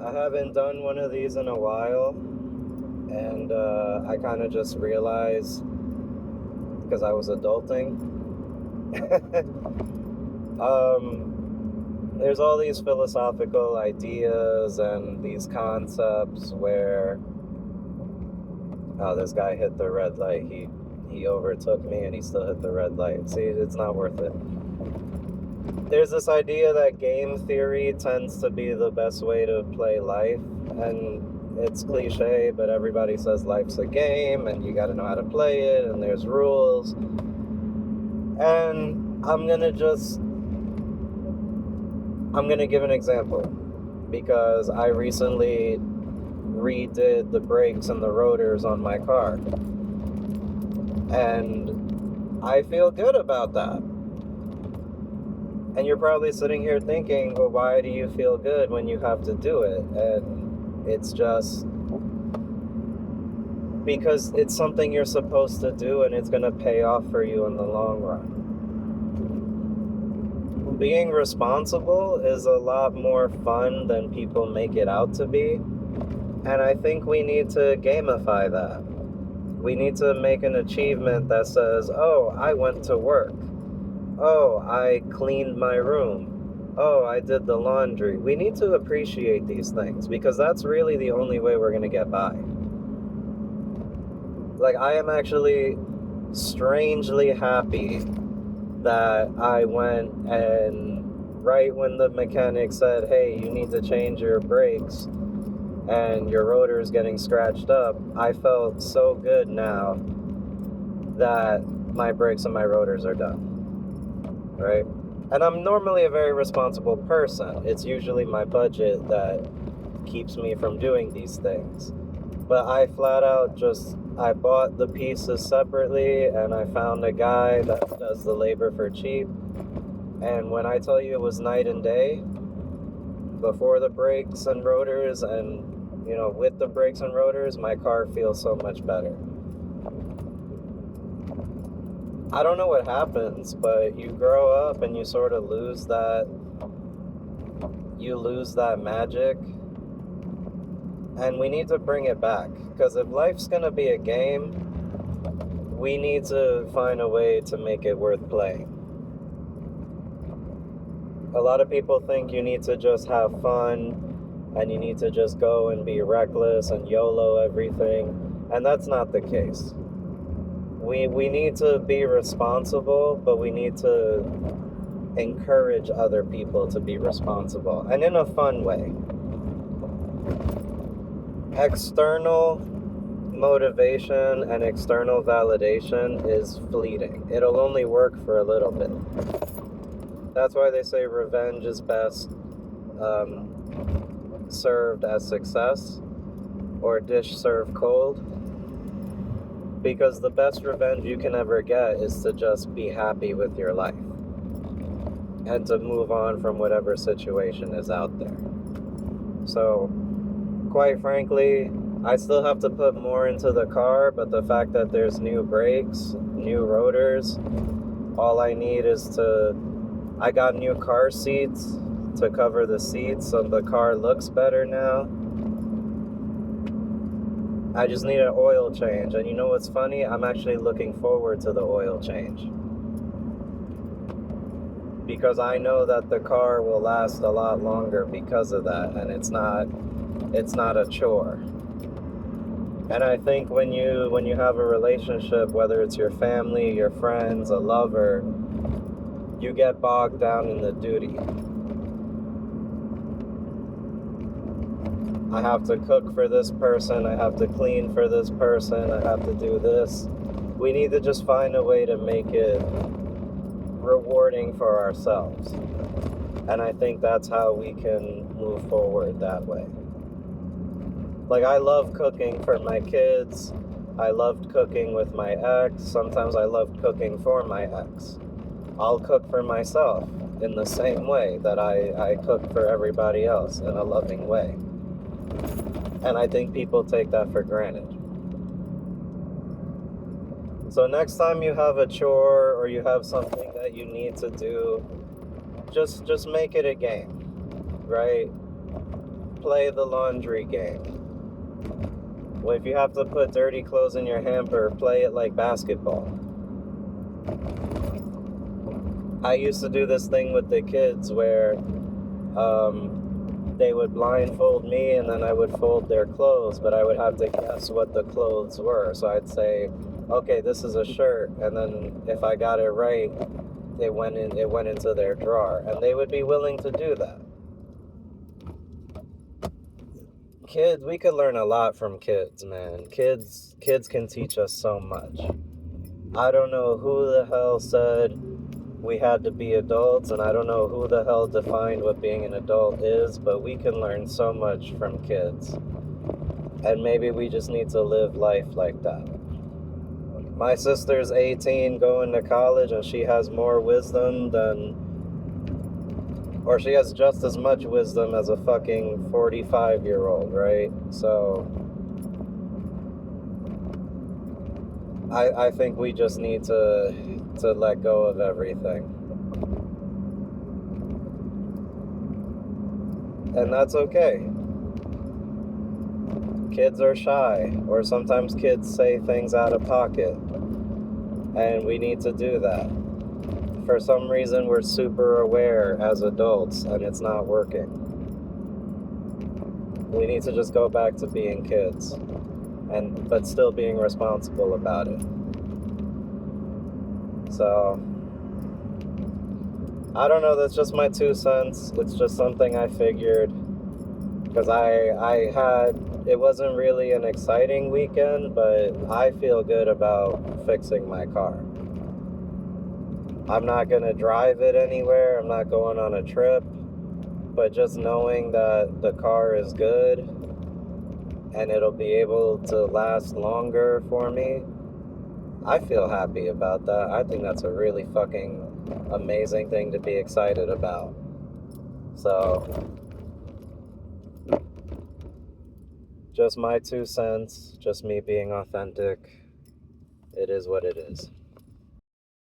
I haven't done one of these in a while, and I kind of just realized because I was adulting. There's all these philosophical ideas and these concepts where, oh, this guy hit the red light. He overtook me and he still hit the red light. See, it's not worth it. There's this idea that game theory tends to be the best way to play life, and it's cliche, but everybody says life's a game and you got to know how to play it and there's rules. And I'm going to give an example because I recently redid the brakes and the rotors on my car. And I feel good about that. And you're probably sitting here thinking, well, why do you feel good when you have to do it? And it's just because it's something you're supposed to do and it's going to pay off for you in the long run. Being responsible is a lot more fun than people make it out to be. And I think we need to gamify that. We need to make an achievement that says, oh, I went to work. Oh, I cleaned my room. Oh, I did the laundry. We need to appreciate these things because that's really the only way we're going to get by. Like, I am actually strangely happy that I went and right when the mechanic said, hey, you need to change your brakes and your rotor is getting scratched up, I felt so good now that my brakes and my rotors are done. Right? And I'm normally a very responsible person. It's usually my budget that keeps me from doing these things. But I flat out I bought the pieces separately and I found a guy that does the labor for cheap. And when I tell you it was night and day, before the brakes and rotors and, with the brakes and rotors, my car feels so much better. I don't know what happens, but you grow up and you sort of lose that magic. And we need to bring it back. Because if life's going to be a game, we need to find a way to make it worth playing. A lot of people think you need to just have fun and you need to just go and be reckless and YOLO everything. And that's not the case. We need to be responsible, but we need to encourage other people to be responsible, and in a fun way. External motivation and external validation is fleeting. It'll only work for a little bit. That's why they say revenge is best served as success, or dish served cold. Because the best revenge you can ever get is to just be happy with your life and to move on from whatever situation is out there. So, quite frankly, I still have to put more into the car, but the fact that there's new brakes, new rotors, all I need is I got new car seats to cover the seats so the car looks better now. I just need an oil change. And you know what's funny? I'm actually looking forward to the oil change. Because I know that the car will last a lot longer because of that. And it's not a chore. And I think when you have a relationship, whether it's your family, your friends, a lover, you get bogged down in the duty. I have to cook for this person, I have to clean for this person, I have to do this. We need to just find a way to make it rewarding for ourselves. And I think that's how we can move forward that way. Like, I love cooking for my kids. I loved cooking with my ex. Sometimes I loved cooking for my ex. I'll cook for myself in the same way that I cook for everybody else in a loving way. And I think people take that for granted. So next time you have a chore or you have something that you need to do, just make it a game, right? play the laundry game. Well, if you have to put dirty clothes in your hamper, play it like basketball. I used to do this thing with the kids where they would blindfold me and then I would fold their clothes, but I would have to guess what the clothes were. So I'd say, okay, this is a shirt, and then if I got it right, it went into their drawer, and they would be willing to do that. Kids, we could learn a lot from kids, man. Kids can teach us so much. I don't know who the hell said we had to be adults, and I don't know who the hell defined what being an adult is, but we can learn so much from kids. And maybe we just need to live life like that. My sister's 18 going to college, and she has more wisdom or she has just as much wisdom as a fucking 45-year-old, right? So I think we just need to let go of everything. And that's okay. Kids are shy, or sometimes kids say things out of pocket, and we need to do that. For some reason, we're super aware as adults, and it's not working. We need to just go back to being kids, but still being responsible about it. So, I don't know, that's just my 2 cents. It's just something I figured, because it wasn't really an exciting weekend, but I feel good about fixing my car. I'm not going to drive it anywhere. I'm not going on a trip. But just knowing that the car is good and it'll be able to last longer for me, I feel happy about that. I think that's a really fucking amazing thing to be excited about. So, just my 2 cents, just me being authentic. It is what it is.